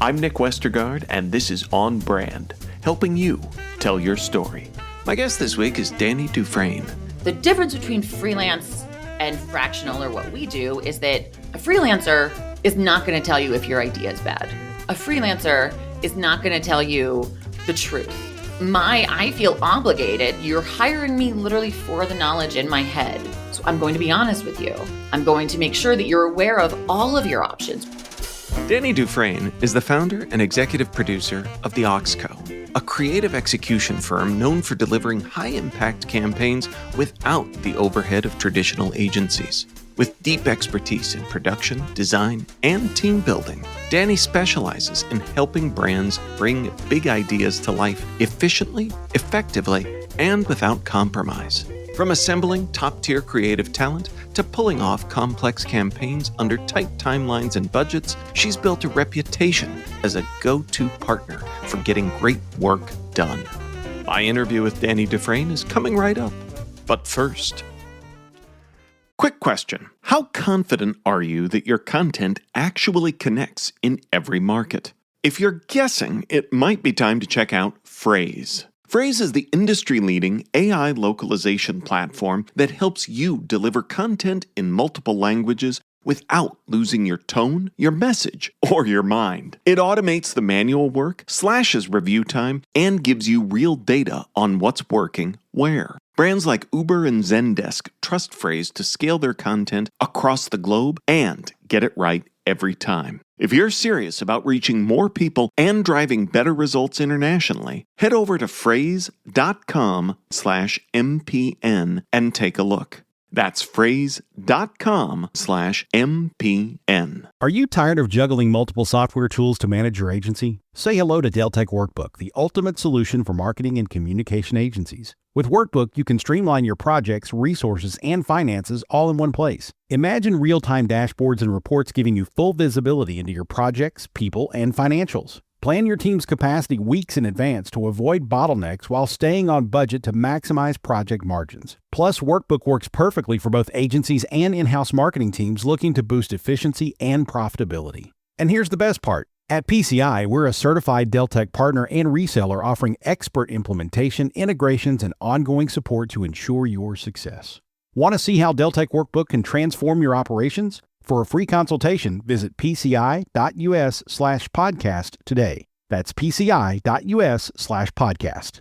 I'm Nick Westergaard, and this is On Brand, helping you tell your story. My guest this week is Dani Dufresne. The difference between freelance and fractional, or what we do, is that a freelancer is not going to tell you if your idea is bad. A freelancer is not going to tell you the truth. I feel obligated. You're hiring me literally for the knowledge in my head. So I'm going to be honest with you. I'm going to make sure that you're aware of all of your options. Dani Dufresne is the founder and executive producer of The Oxco, a creative execution firm known for delivering high-impact campaigns without the overhead of traditional agencies. With deep expertise in production, design, and team building, Dani specializes in helping brands bring big ideas to life efficiently, effectively, and without compromise. From assembling top-tier creative talent to pulling off complex campaigns under tight timelines and budgets, she's built a reputation as a go-to partner for getting great work done. My interview with Dani Dufresne is coming right up. But first, quick question. How confident are you that your content actually connects in every market? If you're guessing, it might be time to check out Phrase. Phrase is the industry-leading AI localization platform that helps you deliver content in multiple languages without losing your tone, your message, or your mind. It automates the manual work, slashes review time, and gives you real data on what's working where. Brands like Uber and Zendesk trust Phrase to scale their content across the globe and get it right every time. If you're serious about reaching more people and driving better results internationally, head over to phrase.com/MPN and take a look. That's phrase.com/MPN. Are you tired of juggling multiple software tools to manage your agency? Say hello to Deltek Workbook, the ultimate solution for marketing and communication agencies. With Workbook, you can streamline your projects, resources, and finances all in one place. Imagine real-time dashboards and reports giving you full visibility into your projects, people, and financials. Plan your team's capacity weeks in advance to avoid bottlenecks while staying on budget to maximize project margins. Plus, Workbook works perfectly for both agencies and in-house marketing teams looking to boost efficiency and profitability. And here's the best part. At PCI, we're a certified Deltek partner and reseller offering expert implementation, integrations, and ongoing support to ensure your success. Want to see how Deltek Workbook can transform your operations? For a free consultation, visit pci.us/podcast today. That's pci.us/podcast.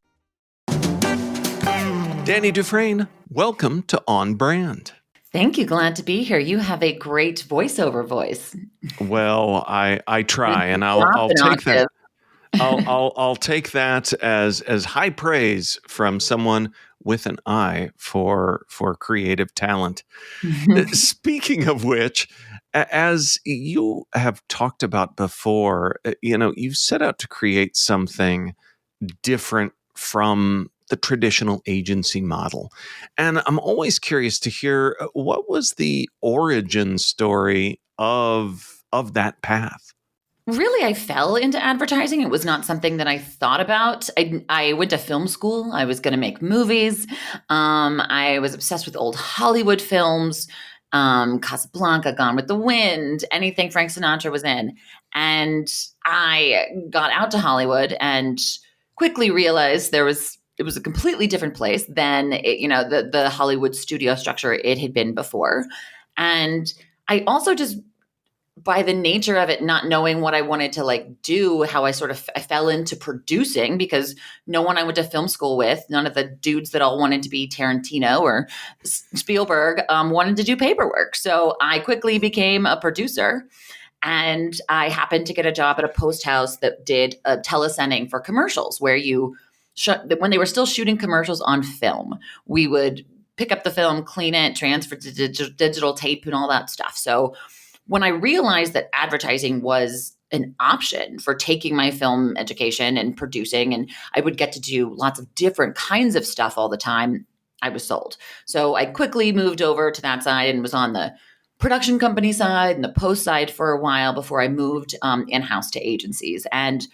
Dani Dufresne, welcome to On Brand. Thank you. Glad to be here. You have a great voiceover voice. Well, I try, and I'll take that. I'll take that as high praise from someone with an eye for creative talent. Speaking of which, as you have talked about before, you've set out to create something different from the traditional agency model. And I'm always curious to hear, what was the origin story of that path? Really, I fell into advertising. It was not something that I thought about. I went to film school. I was going to make movies. I was obsessed with old Hollywood films, Casablanca, Gone with the Wind, anything Frank Sinatra was in. And I got out to Hollywood and quickly realized it was a completely different place than the Hollywood studio structure it had been before. And I also just, by the nature of it, not knowing what I wanted to do, how I fell into producing, because no one I went to film school with, none of the dudes that all wanted to be Tarantino or Spielberg wanted to do paperwork. So I quickly became a producer, and I happened to get a job at a post house that did a telesending for commercials, where when they were still shooting commercials on film, we would pick up the film, clean it, transfer to digital tape and all that stuff. So when I realized that advertising was an option for taking my film education and producing, and I would get to do lots of different kinds of stuff all the time, I was sold. So I quickly moved over to that side and was on the production company side and the post side for a while before I moved in-house to agencies. And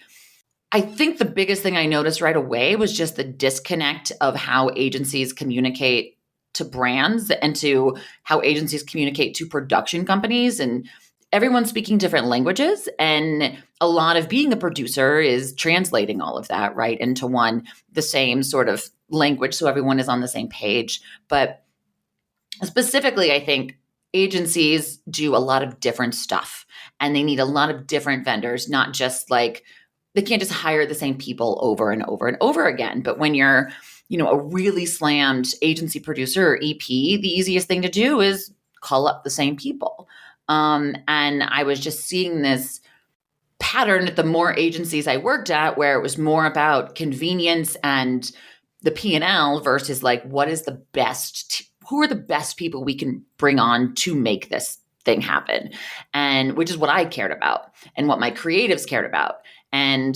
I think the biggest thing I noticed right away was just the disconnect of how agencies communicate to brands and to how agencies communicate to production companies. And everyone's speaking different languages, and a lot of being a producer is translating all of that right into the same sort of language, so everyone is on the same page. But specifically, I think agencies do a lot of different stuff, and they need a lot of different vendors, not just like they can't just hire the same people over and over and over again. But when you're, a really slammed agency producer or EP, the easiest thing to do is call up the same people. And I was just seeing this pattern at the more agencies I worked at, where it was more about convenience and the P&L versus like, what is the best, who are the best people we can bring on to make this thing happen? And which is what I cared about and what my creatives cared about. And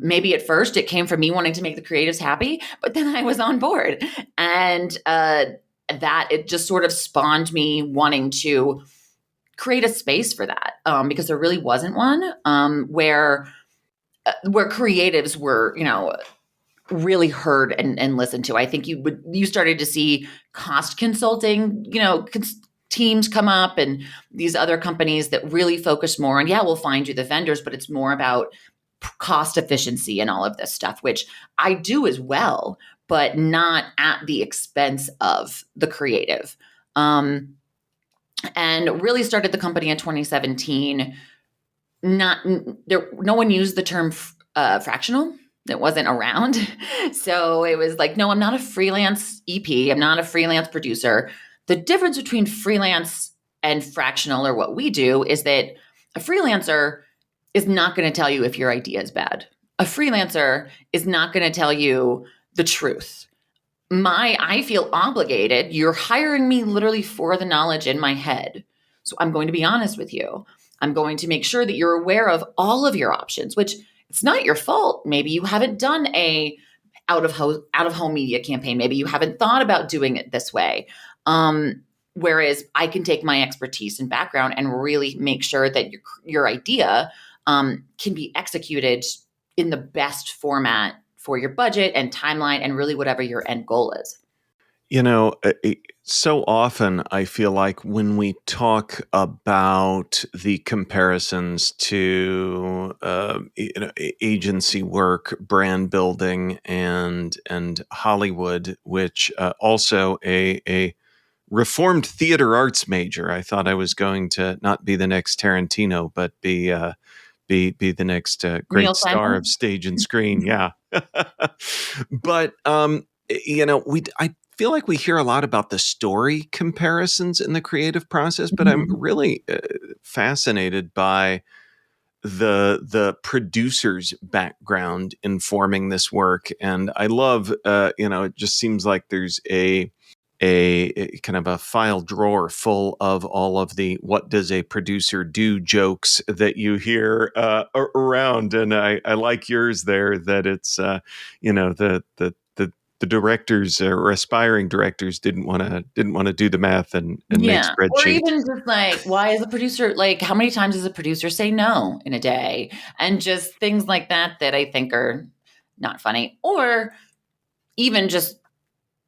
maybe at first it came from me wanting to make the creatives happy, but then I was on board. And that it just sort of spawned me wanting to create a space for that, because there really wasn't one where creatives were, really heard and listened to. I think you started to see cost consulting, teams come up, and these other companies that really focus more on, we'll find you the vendors, but it's more about cost efficiency and all of this stuff, which I do as well, but not at the expense of the creative. And really started the company in 2017. No one used the term fractional. It wasn't around. So it was like, no, I'm not a freelance EP. I'm not a freelance producer. The difference between freelance and fractional, or what we do, is that a freelancer is not going to tell you if your idea is bad. A freelancer is not going to tell you the truth. I feel obligated. You're hiring me literally for the knowledge in my head. So I'm going to be honest with you. I'm going to make sure that you're aware of all of your options, which it's not your fault. Maybe you haven't done a out of home media campaign. Maybe you haven't thought about doing it this way. Whereas I can take my expertise and background and really make sure that your idea can be executed in the best format for your budget and timeline and really whatever your end goal is. So often I feel like when we talk about the comparisons to agency work, brand building, and Hollywood, which also a reformed theater arts major. I thought I was going to not be the next Tarantino, but be the next great Neil star Simon? of stage and screen. Yeah. But, I feel like we hear a lot about the story comparisons in the creative process, but I'm really fascinated by the producer's background informing this work. And I love, it just seems like there's a kind of a file drawer full of all of the "what does a producer do" jokes that you hear around, and I like yours there, that it's the directors or aspiring directors didn't want to do the math and make spreadsheets. Or even just like, why is a producer, like, how many times does a producer say no in a day? And just things like that I think are not funny. Or even just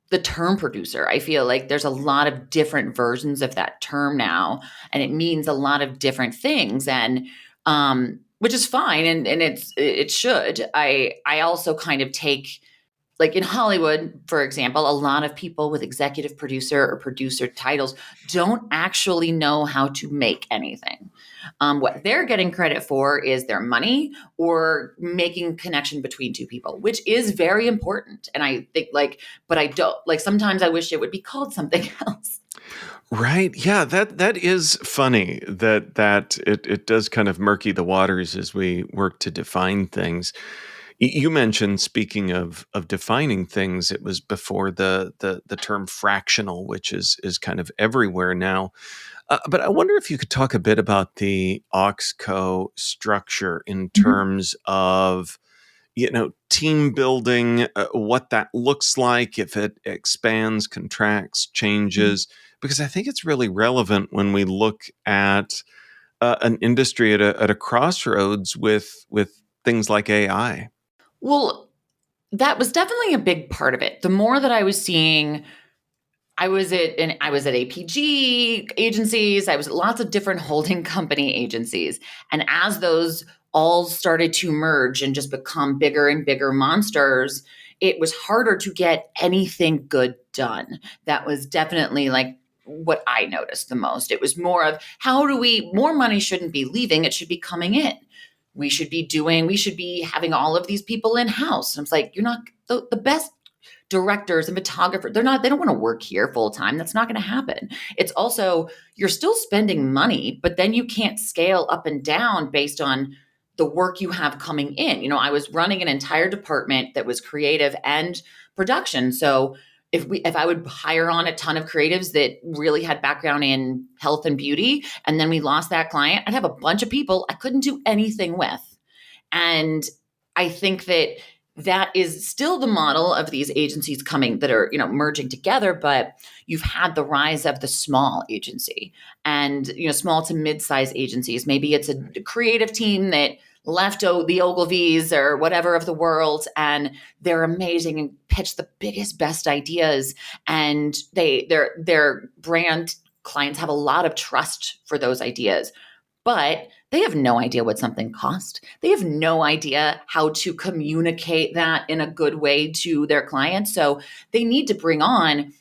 the term producer. I feel like there's a lot of different versions of that term now, and it means a lot of different things, and which is fine, and it should. I also kind of take, like in Hollywood, for example, a lot of people with executive producer or producer titles don't actually know how to make anything. What they're getting credit for is their money or making connection between two people, which is very important. And I think but I don't, sometimes I wish it would be called something else. Right. Yeah, that is funny that it does kind of murky the waters as we work to define things. You mentioned, speaking of defining things, it was before the term fractional, which is kind of everywhere now. But I wonder if you could talk a bit about the Oxco structure in terms of, team building, what that looks like, if it expands, contracts, changes, because I think it's really relevant when we look at an industry at a crossroads with things like AI. Well, that was definitely a big part of it. The more that I was seeing I was at APG agencies. I was at lots of different holding company agencies. And as those all started to merge and just become bigger and bigger monsters, it was harder to get anything good done. That was definitely like what I noticed the most. It was more of more money shouldn't be leaving, it should be coming in. We should be having all of these people in house. And I was like, you're not the best directors and photographers, they don't want to work here full time. That's not going to happen. It's also, you're still spending money, but then you can't scale up and down based on the work you have coming in. I was running an entire department that was creative and production. So if I would hire on a ton of creatives that really had background in health and beauty, and then we lost that client, I'd have a bunch of people I couldn't do anything with. And I think that is still the model of these agencies coming that are, merging together, but you've had the rise of the small agency and, small to mid-size agencies. Maybe it's a creative team that left the Ogilvies or whatever of the world, and they're amazing and pitch the biggest, best ideas. And their brand clients have a lot of trust for those ideas. But they have no idea what something costs. They have no idea how to communicate that in a good way to their clients. So they need to bring on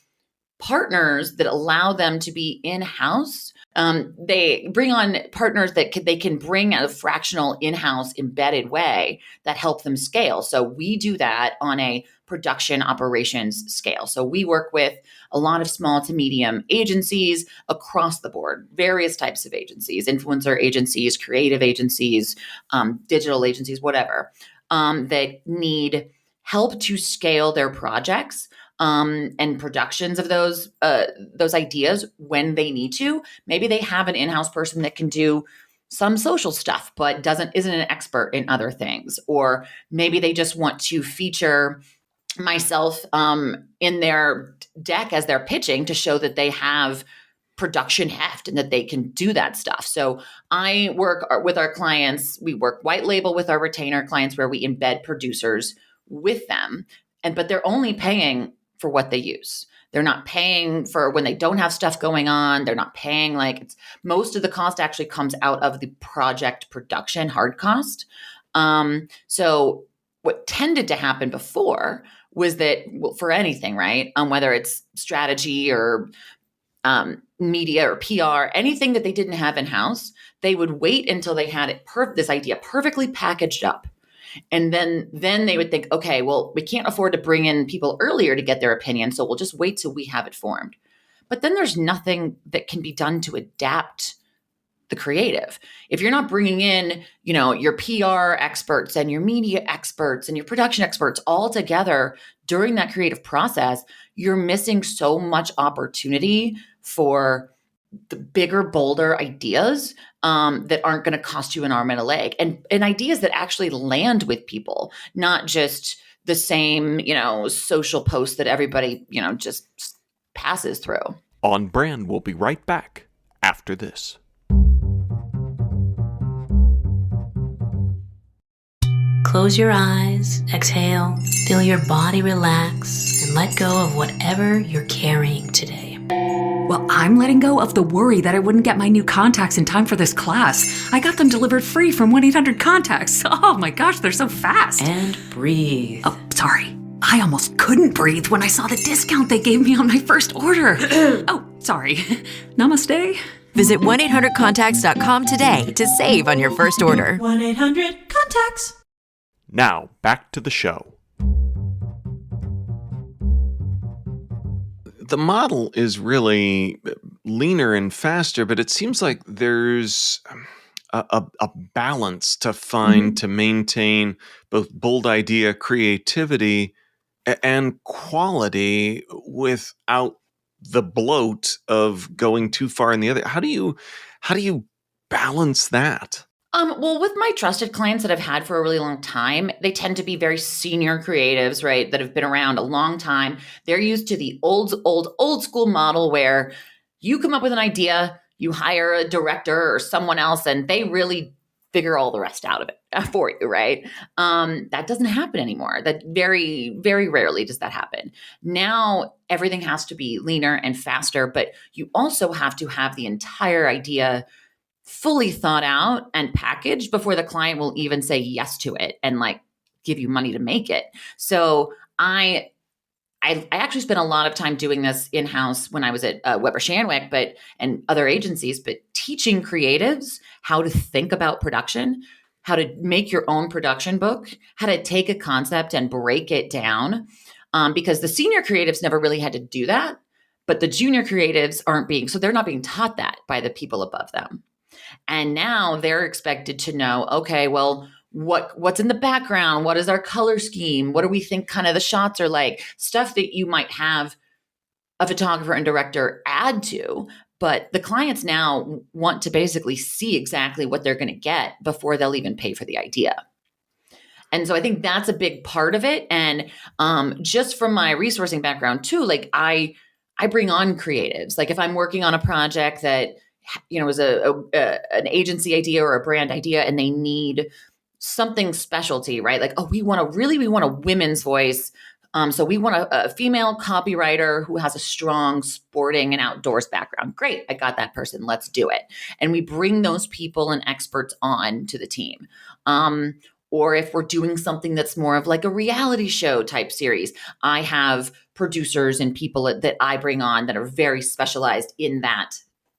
partners that allow them to be in-house. They bring on partners that they can bring a fractional in-house embedded way that help them scale. So we do that on a production operations scale. So we work with a lot of small to medium agencies across the board, various types of agencies, influencer agencies, creative agencies, digital agencies, whatever, that need help to scale their projects and productions of those ideas when they need to. Maybe they have an in-house person that can do some social stuff, but isn't an expert in other things. Or maybe they just want to feature myself in their deck as they're pitching to show that they have production heft and that they can do that stuff. So I work with our clients. We work white label with our retainer clients where we embed producers with them. But they're only paying for what they use. They're not paying for when they don't have stuff going on. They're not paying most of the cost actually comes out of the project production hard cost. So what tended to happen before was that, for anything, right? Whether it's strategy or media or PR, anything that they didn't have in-house, they would wait until they had this idea perfectly packaged up. And then they would think, okay, well, we can't afford to bring in people earlier to get their opinion, so we'll just wait till we have it formed. But then there's nothing that can be done to adapt the creative. If you're not bringing in, your PR experts and your media experts and your production experts all together during that creative process, you're missing so much opportunity for the bigger, bolder ideas that aren't going to cost you an arm and a leg, and ideas that actually land with people, not just the same, social post that everybody, just passes through. On Brand will be right back after this. Close your eyes, exhale, feel your body relax, and let go of whatever you're carrying today. Well, I'm letting go of the worry that I wouldn't get my new contacts in time for this class. I got them delivered free from 1-800-CONTACTS. Oh my gosh, they're so fast. And breathe. Oh, sorry. I almost couldn't breathe when I saw the discount they gave me on my first order. Oh, sorry. Namaste. Visit 1-800-CONTACTS.com today to save on your first order. 1-800-CONTACTS. Now, back to the show. The model is really leaner and faster, but it seems like there's a balance to find to maintain both bold idea, creativity, and quality without the bloat of going too far in the other. How do you balance that? Well, with my trusted clients that I've had for a really long time, they tend to be very senior creatives, right? That have been around a long time. They're used to the old school model where you come up with an idea, you hire a director or someone else, and they really figure all the rest out of it for you, right? That doesn't happen anymore. That very, very rarely does that happen. Now, everything has to be leaner and faster, but you also have to have the entire idea fully thought out and packaged before the client will even say yes to it and like give you money to make it. So I actually spent a lot of time doing this in-house when I was at Weber Shandwick, and other agencies, but teaching creatives how to think about production, how to make your own production book, how to take a concept and break it down, because the senior creatives never really had to do that, but the junior creatives they're not being taught that by the people above them. And now they're expected to know, okay, well, what's in the background? What is our color scheme? What do we think kind of the shots are like? Stuff that you might have a photographer and director add to, but the clients now want to basically see exactly what they're going to get before they'll even pay for the idea. And so I think that's a big part of it. And just from my resourcing background too, like I bring on creatives. Like if I'm working on a project that is an agency idea or a brand idea, and they need something specialty, right? Like, we want a women's voice. So we want a female copywriter who has a strong sporting and outdoors background. Great. I got that person. Let's do it. And we bring those people and experts on to the team. Or if we're doing something that's more of like a reality show type series, I have producers and people that I bring on that are very specialized in that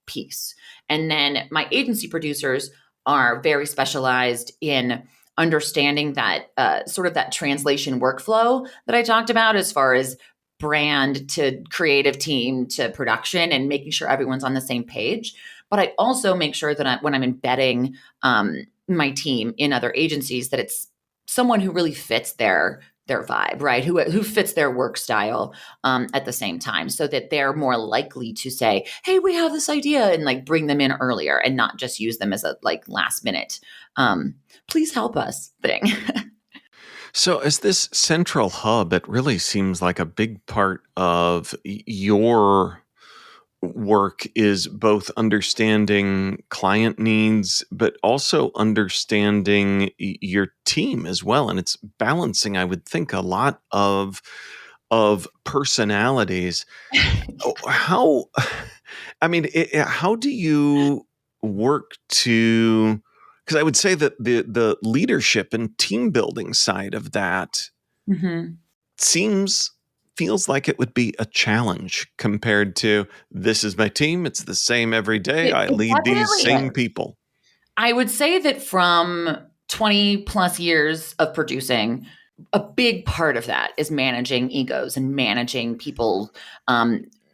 piece. And then my agency producers are very specialized in understanding that sort of that translation workflow that I talked about, as far as brand to creative team to production, and making sure everyone's on the same page. But I also make sure that when I'm embedding my team in other agencies, that it's someone who really fits their vibe, right? Who fits their work style at the same time, so that they're more likely to say, hey, we have this idea, and like bring them in earlier and not just use them as a like last minute, please help us thing. So, as this central hub, it really seems like a big part of your work is both understanding client needs, but also understanding your team as well. And it's balancing, I would think, a lot of personalities. How, I mean, how do you work to? Because I would say that the leadership and team building side of that feels like it would be a challenge compared to, this is my team. It's the same every day. I lead these same people. I would say that from 20 plus years of producing, a big part of that is managing egos and managing people,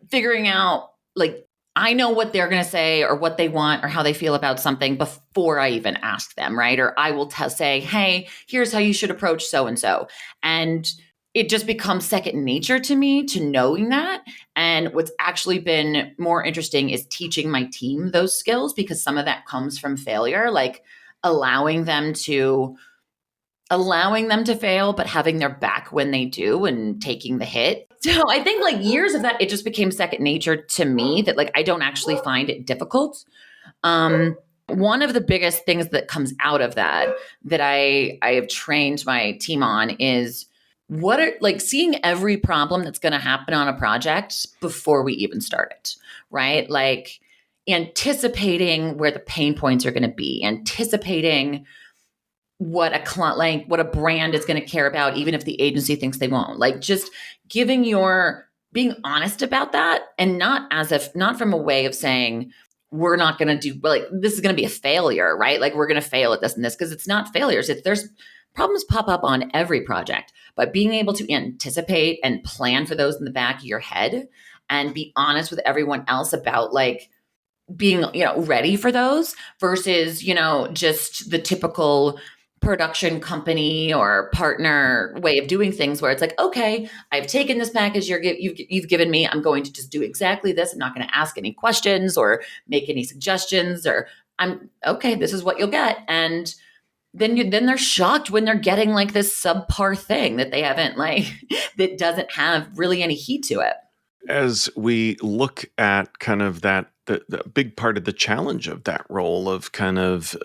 figuring out, like, I know what they're going to say or what they want or how they feel about something before I even ask them, right? Or I will say, hey, here's how you should approach so-and-so. And it just becomes second nature to me to knowing that. And what's actually been more interesting is teaching my team those skills, because some of that comes from failure, like allowing them to fail, but having their back when they do and taking the hit. So I think like years of that, it just became second nature to me, that like I don't actually find it difficult. One of the biggest things that comes out of that I have trained my team on is seeing every problem that's going to happen on a project before we even start it, right? Like anticipating where the pain points are going to be, anticipating what a brand is going to care about, even if the agency thinks they won't. Like just being honest about that, and not from a way of saying, we're not going to do, like, this is going to be a failure, right? Like we're going to fail at this and this, because it's not failures. There's problems pop up on every project, but being able to anticipate and plan for those in the back of your head, and be honest with everyone else about like being, ready for those, versus, just the typical production company or partner way of doing things, where it's like, okay, I've taken this package you've given me. I'm going to just do exactly this. I'm not going to ask any questions or make any suggestions, or this is what you'll get. And then they're shocked when they're getting like this subpar thing that they haven't that doesn't have really any heat to it. As we look at kind of the big part of the challenge of that role of kind of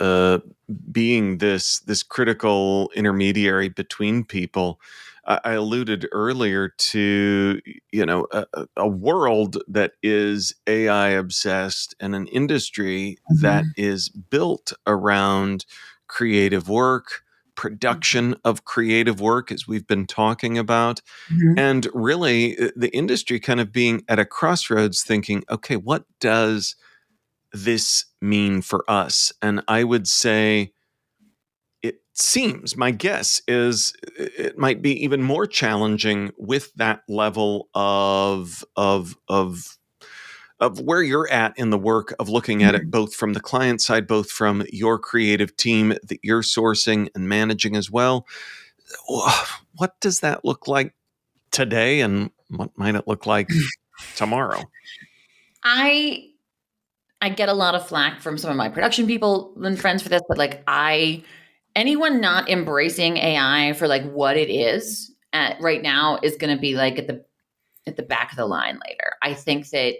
being this critical intermediary between people, I alluded earlier to a world that is AI obsessed and an industry that is built around creative work, production of creative work, as we've been talking about. Mhm. And really, the industry kind of being at a crossroads thinking, okay, what does this mean for us? And I would say it seems, my guess is it might be even more challenging with that level of where you're at in the work of looking at it both from the client side, both from your creative team that you're sourcing and managing as well. What does that look like today, and what might it look like tomorrow? I I get a lot of flack from some of my production people and friends for this, but like anyone not embracing AI for like what it is right now is going to be like at the back of the line later. I think that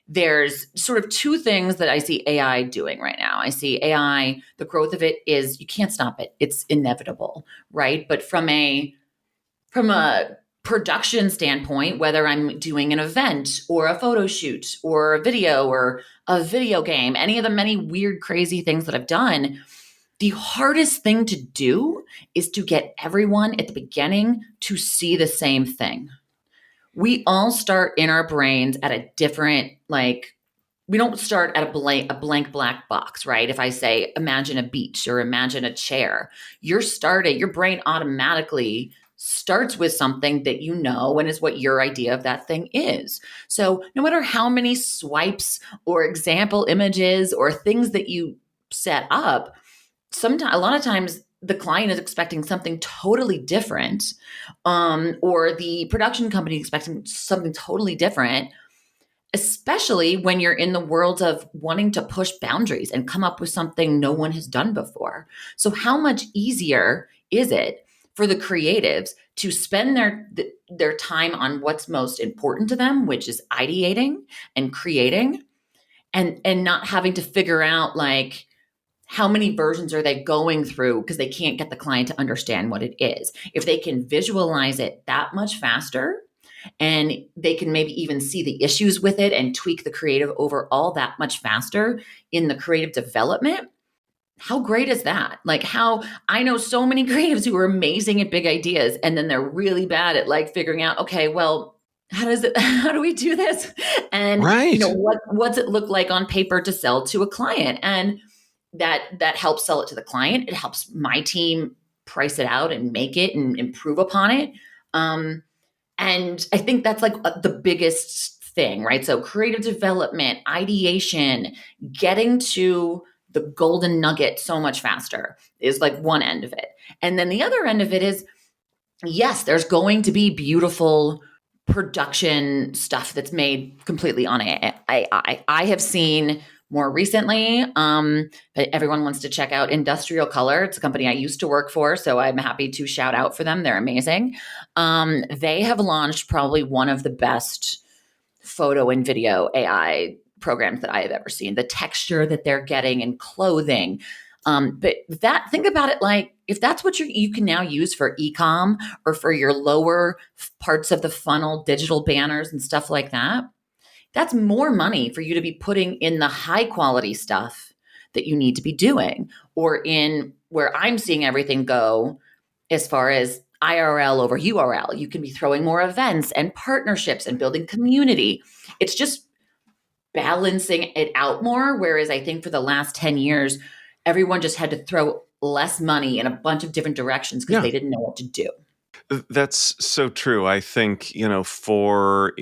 there's sort of two things that I see AI doing right now. I see AI, the growth of it is you can't stop it. It's inevitable, right? But from a production standpoint, whether I'm doing an event or a photo shoot or a video or a video game, any of the many weird, crazy things that I've done, the hardest thing to do is to get everyone at the beginning to see the same thing. We all start in our brains at a different, like, we don't start at a blank black box, right? If I say imagine a beach or imagine a chair, your brain automatically starts with something that you know and is what your idea of that thing is. So no matter how many swipes or example images or things that you set up, sometimes a lot of times the client is expecting something totally different, or the production company is expecting something totally different, especially when you're in the world of wanting to push boundaries and come up with something no one has done before. So how much easier is it for the creatives to spend their time on what's most important to them, which is ideating and creating, and not having to figure out like how many versions are they going through because they can't get the client to understand what it is. If they can visualize it that much faster, and they can maybe even see the issues with it and tweak the creative overall that much faster in the creative development, how great is that? Like, how I know so many creatives who are amazing at big ideas and then they're really bad at like figuring out, okay, well, how do we do this? And Right. what's it look like on paper to sell to a client? And that helps sell it to the client. It helps my team price it out and make it and improve upon it. And I think that's like the biggest thing, right? So creative development, ideation, getting to the golden nugget so much faster is like one end of it. And then the other end of it is, yes, there's going to be beautiful production stuff that's made completely on AI. I have seen more recently, but everyone wants to check out Industrial Color. It's a company I used to work for, so I'm happy to shout out for them. They're amazing. They have launched probably one of the best photo and video AI programs that I have ever seen. The texture that they're getting in clothing. But think about it like if that's what you can now use for e-com or for your lower parts of the funnel, digital banners and stuff like that, that's more money for you to be putting in the high quality stuff that you need to be doing, or in where I'm seeing everything go as far as IRL over URL. You can be throwing more events and partnerships and building community. It's just balancing it out more. Whereas I think for the last 10 years, everyone just had to throw less money in a bunch of different directions because they didn't know what to do. That's so true. I think, for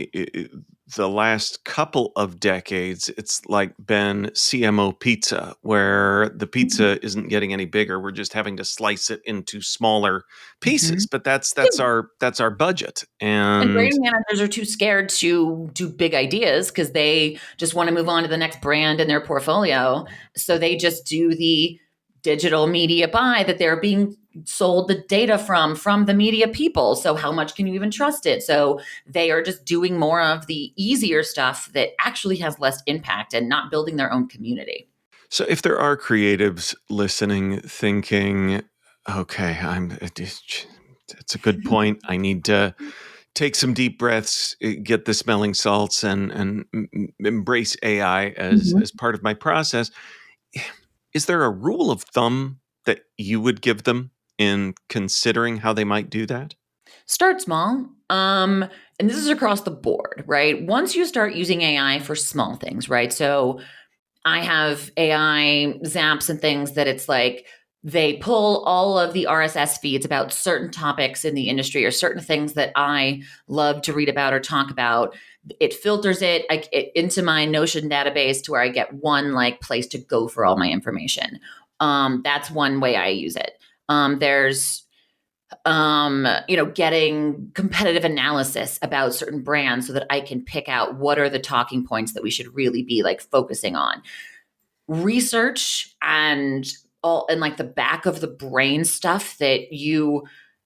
the last couple of decades, it's like been CMO pizza, where the pizza isn't getting any bigger. We're just having to slice it into smaller pieces. But that's our budget. And And brand managers are too scared to do big ideas because they just want to move on to the next brand in their portfolio. So they just do the digital media buy that they're being sold the data from the media people. So how much can you even trust it? So they are just doing more of the easier stuff that actually has less impact and not building their own community. So if there are creatives listening, thinking, okay, it's a good point. I need to take some deep breaths, get the smelling salts, and embrace AI as part of my process. Is there a rule of thumb that you would give them in considering how they might do that? Start small. And this is across the board, right? Once you start using AI for small things, right? So I have AI zaps and things that it's like they pull all of the RSS feeds about certain topics in the industry or certain things that I love to read about or talk about. It filters it into my Notion database to where I get one like place to go for all my information. That's one way I use it. There's getting competitive analysis about certain brands so that I can pick out what are the talking points that we should really be like focusing on. Research and all and like the back of the brain stuff that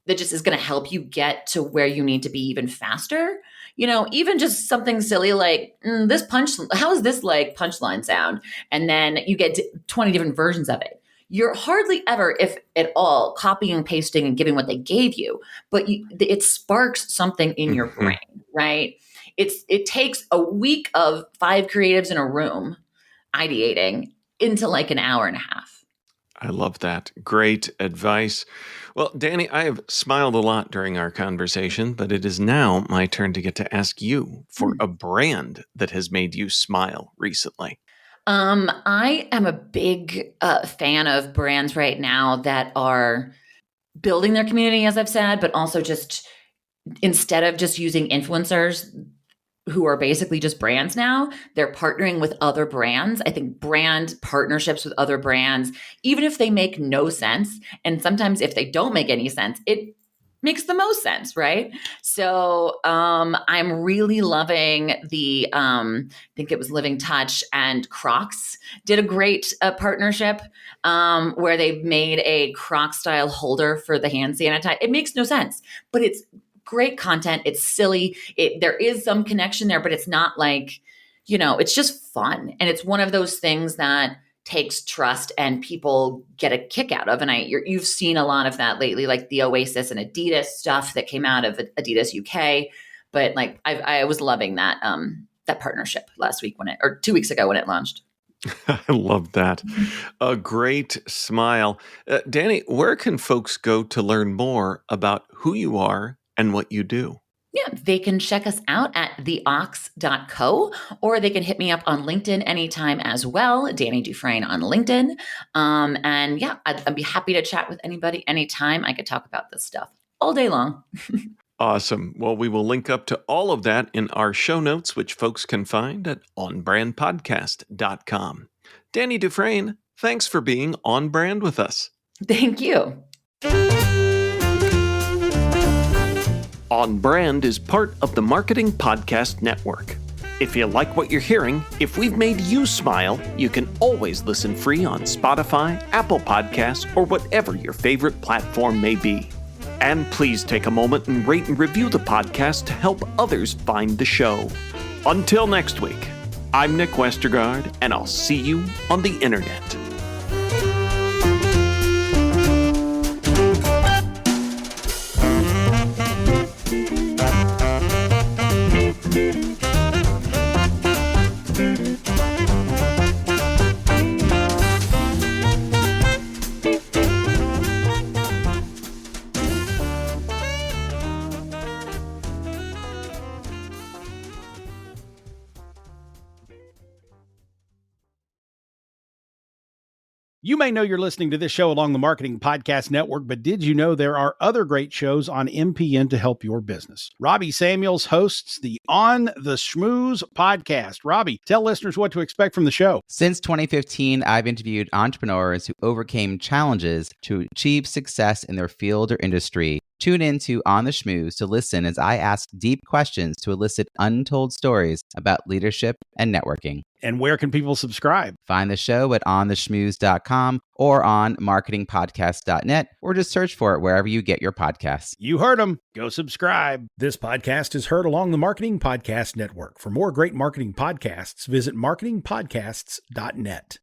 just is going to help you get to where you need to be even faster. Even just something silly like how is this like punchline sound? And then you get 20 different versions of it. You're hardly ever, if at all, copying and pasting and giving what they gave you, but it sparks something in your brain, right? It takes a week of 5 creatives in a room ideating into like an hour and a half. I love that. Great advice. Well, Dani, I have smiled a lot during our conversation, but it is now my turn to get to ask you for a brand that has made you smile recently. I am a big fan of brands right now that are building their community, as I've said, but also just instead of just using influencers who are basically just brands now, they're partnering with other brands. I think brand partnerships with other brands, even if they make no sense, and sometimes if they don't make any sense, it makes the most sense, right? So I'm really loving I think it was Living Touch and Crocs did a great partnership where they made a Croc style holder for the hand sanitizer. It makes no sense, but it's great content. It's silly. There is some connection there, but it's not like, it's just fun. And it's one of those things that takes trust and people get a kick out of. And you've seen a lot of that lately, like the Oasis and Adidas stuff that came out of Adidas UK. But like, I was loving that partnership last week or 2 weeks ago when it launched. I love that. A great smile. Dani, where can folks go to learn more about who you are and what you do? Yeah, they can check us out at theox.co, or they can hit me up on LinkedIn anytime as well, Dani Dufresne on LinkedIn. And yeah, I'd be happy to chat with anybody anytime. I could talk about this stuff all day long. Awesome. Well, we will link up to all of that in our show notes, which folks can find at onbrandpodcast.com. Dani Dufresne, thanks for being on brand with us. Thank you. On Brand is part of the Marketing Podcast Network. If you like what you're hearing, if we've made you smile, you can always listen free on Spotify, Apple Podcasts, or whatever your favorite platform may be. And please take a moment and rate and review the podcast to help others find the show. Until next week, I'm Nick Westergaard, and I'll see you on the internet. You may know you're listening to this show along the Marketing Podcast Network, but did you know there are other great shows on MPN to help your business? Robbie Samuels hosts the On the Schmooze podcast. Robbie, tell listeners what to expect from the show. Since 2015, I've interviewed entrepreneurs who overcame challenges to achieve success in their field or industry. Tune in to On the Schmooze to listen as I ask deep questions to elicit untold stories about leadership and networking. And where can people subscribe? Find the show at ontheschmooze.com or on marketingpodcast.net, or just search for it wherever you get your podcasts. You heard them. Go subscribe. This podcast is heard along the Marketing Podcast Network. For more great marketing podcasts, visit marketingpodcasts.net.